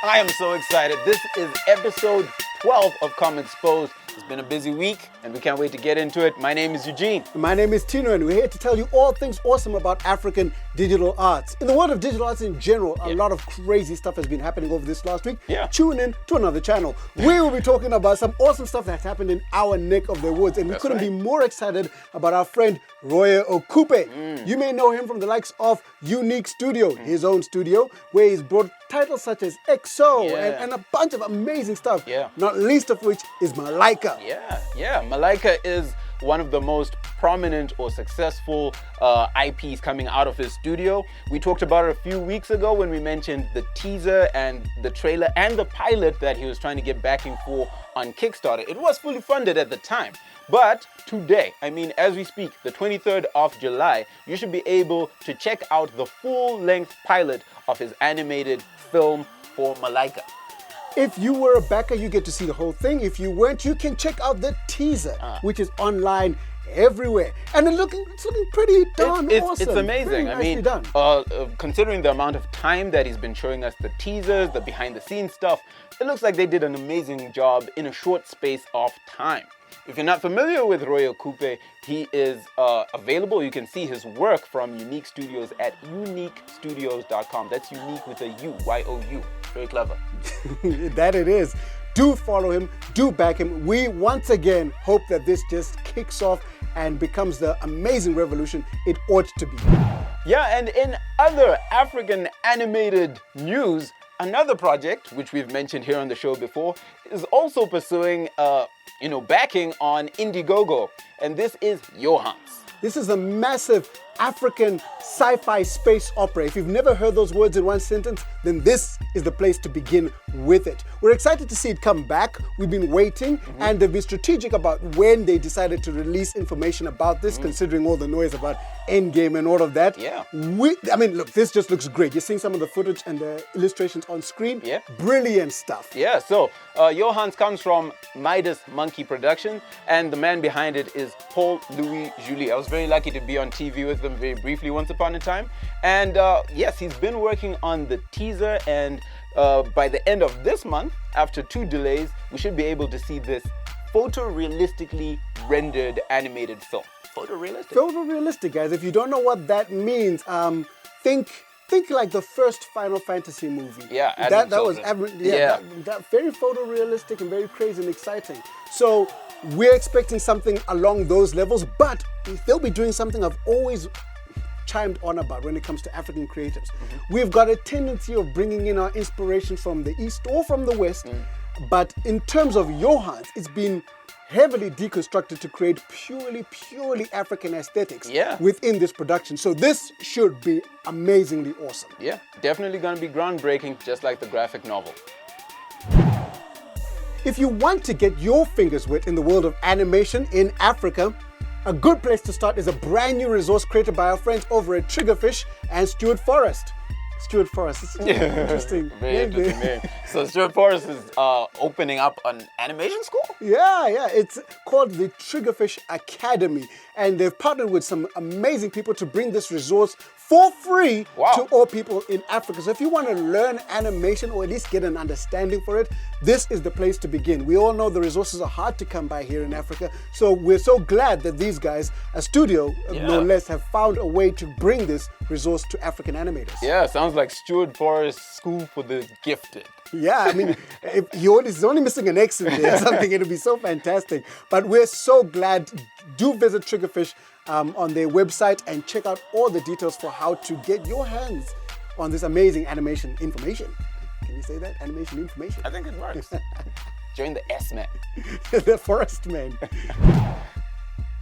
I am so excited. This is episode 12 of Comexposed. It's been a busy week, and we can't wait to get into it. My name is Eugene. My name is Tino, and we're here to tell you all things awesome about African digital arts. In the world of digital arts in general, a lot of crazy stuff has been happening over this last week. Tune in to another channel. We will be talking about some awesome stuff that's happened in our neck of the woods, and we couldn't be more excited about our friend Roye Okupe. You may know him from the likes of Unique Studio, his own studio, where he's brought titles such as EXO and a bunch of amazing stuff, not least of which is Malika. Malika is one of the most prominent or successful IPs coming out of his studio. We talked about it a few weeks ago when we mentioned the teaser and the trailer and the pilot that he was trying to get backing for on Kickstarter. It was fully funded at the time. But today, as we speak, the 23rd of July, you should be able to check out the full-length pilot of his animated film for Malika. If you were a backer, you get to see the whole thing. If you weren't, you can check out the teaser, which is online everywhere. And it's looking pretty darn awesome. It's amazing. Nicely done. Considering the amount of time that he's been showing us the teasers, the behind-the-scenes stuff, it looks like they did an amazing job in a short space of time. If you're not familiar with Roye Okupe, he is available. You can see his work from Unique Studios at uniquestudios.com. That's unique with a U, Y-O-U. Very clever. That it is. Do follow him. Do back him. We once again hope that this just kicks off and becomes the amazing revolution it ought to be. Yeah, and in other African animated news, another project, which we've mentioned here on the show before, is also pursuing backing on Indiegogo, and this is Yohance. This is a massive African sci-fi space opera. If you've never heard those words in one sentence, then this is the place to begin with it. We're excited to see it come back. We've been waiting, and they've been strategic about when they decided to release information about this, considering all the noise about Endgame and all of that. Look, this just looks great. You're seeing some of the footage and the illustrations on screen. Brilliant stuff. So Yohance comes from Midas Monkey Production, and the man behind it is Paul Louise Julie. I was very lucky to be on TV with them very briefly once upon a time. And yes, he's been working on the teaser, and by the end of this month, after 2 delays, we should be able to see this photorealistically rendered animated film. Photorealistic? Photorealistic, guys. If you don't know what that means, think like the first Final Fantasy movie. That was very photorealistic and very crazy and exciting. So we're expecting something along those levels, but they'll be doing something I've always chimed on about when it comes to African creatives. We've got a tendency of bringing in our inspiration from the East or from the West, but in terms of Yohance, it's been heavily deconstructed to create purely African aesthetics within this production. So this should be amazingly awesome. Yeah, definitely going to be groundbreaking, just like the graphic novel. If you want to get your fingers wet in the world of animation in Africa, a good place to start is a brand new resource created by our friends over at Triggerfish and Stuart Forrest. Stuart Forrest, it's interesting. Very interesting name. So Stuart Forrest is opening up an animation school? Yeah. It's called the Triggerfish Academy, and they've partnered with some amazing people to bring this resource for free to all people in Africa. So if you want to learn animation or at least get an understanding for it, this is the place to begin. We all know the resources are hard to come by here in Africa, so we're so glad that these guys, a studio no less, have found a way to bring this resource to African animators. Yeah, sounds like Stuart Forrest School for the Gifted. Yeah, if he's only missing an X in there or something, it'll be so fantastic. But we're so glad. Do visit Triggerfish on their website and check out all the details for how to get your hands on this amazing animation information. Can you say that? Animation information? I think it works. Join the S-Man. The Forest Man.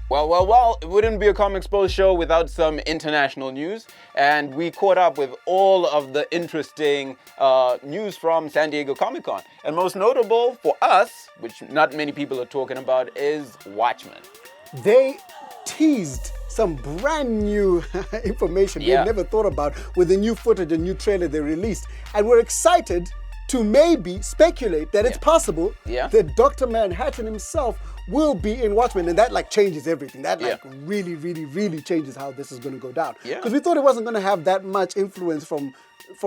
Well, it wouldn't be a Comexposed show without some international news, and we caught up with all of the interesting news from San Diego Comic-Con. And most notable for us, which not many people are talking about, is Watchmen. They teased some brand new information we had never thought about with the new footage and new trailer they released, and we're excited to maybe speculate that it's possible Yeah. that Dr. Manhattan himself will be in Watchmen, and that like changes everything. That like really, really, really changes how this is going to go down. Yeah. Because we thought it wasn't going to have that much influence from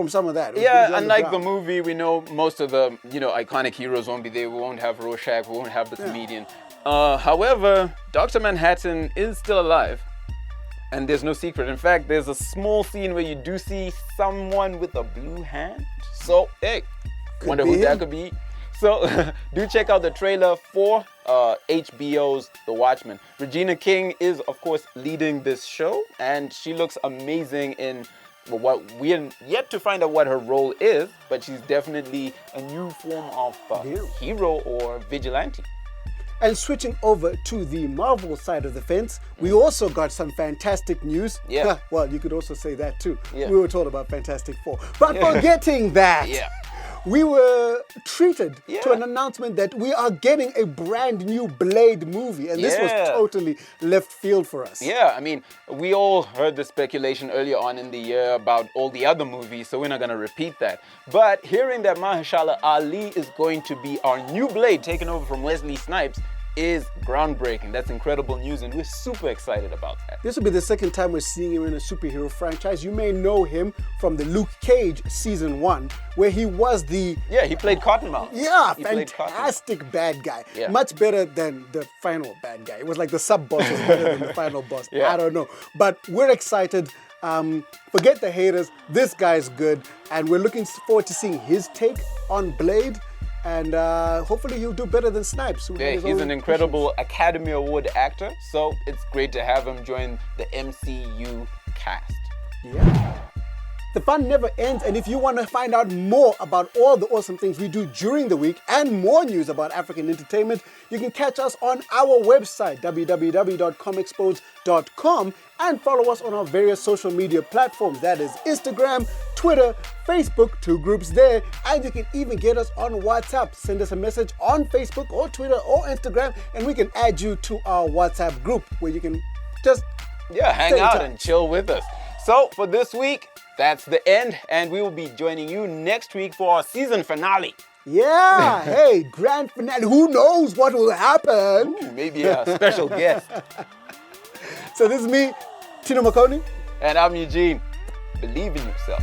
some of that. It was gonna Yeah, be unlike the underground. movie, we know most of the iconic heroes won't be there. We won't have Rorschach. We won't have the comedian. However, Dr. Manhattan is still alive, and there's no secret. In fact, there's a small scene where you do see someone with a blue hand. So, hey, wonder be who that him. could be. So, do check out the trailer for HBO's The Watchmen. Regina King is, of course, leading this show, and she looks amazing in what we are yet to find out what her role is, but she's definitely a new form of hero or vigilante. And switching over to the Marvel side of the fence, we also got some fantastic news. Yeah. Well, you could also say that too. Yeah. We were told about Fantastic Four. But forgetting that, we were treated to an announcement that we are getting a brand new Blade movie. And this was totally left field for us. Yeah, I mean, we all heard the speculation earlier on in the year about all the other movies, so we're not going to repeat that. But hearing that Mahershala Ali is going to be our new Blade, taken over from Wesley Snipes, is groundbreaking. That's incredible news, and we're super excited about that. This will be the second time we're seeing him in a superhero franchise. You may know him from the Luke Cage season 1, where he was the... Yeah, he played Cottonmouth. Yeah, He played Cottonmouth. fantastic bad guy. Yeah. Much better than the final bad guy. It was like the sub-boss was better than the final boss. Yeah. I don't know. But we're excited. Forget the haters. This guy's good. And we're looking forward to seeing his take on Blade. And hopefully he'll do better than Snipes. Yeah, he's an incredible Academy Award actor, so it's great to have him join the MCU cast. Yeah. The fun never ends, and if you want to find out more about all the awesome things we do during the week and more news about African entertainment, you can catch us on our website, www.comexposed.com, and follow us on our various social media platforms. That is Instagram, Twitter, Facebook, 2 groups there, and you can even get us on WhatsApp. Send us a message on Facebook or Twitter or Instagram, and we can add you to our WhatsApp group where you can just hang stay in out touch. and chill with us. So for this week, that's the end, and we will be joining you next week for our season finale. Yeah, hey, grand finale. Who knows what will happen? Ooh, maybe a special guest. So this is me, Tino Makoni. And I'm Eugene. Believe in yourself.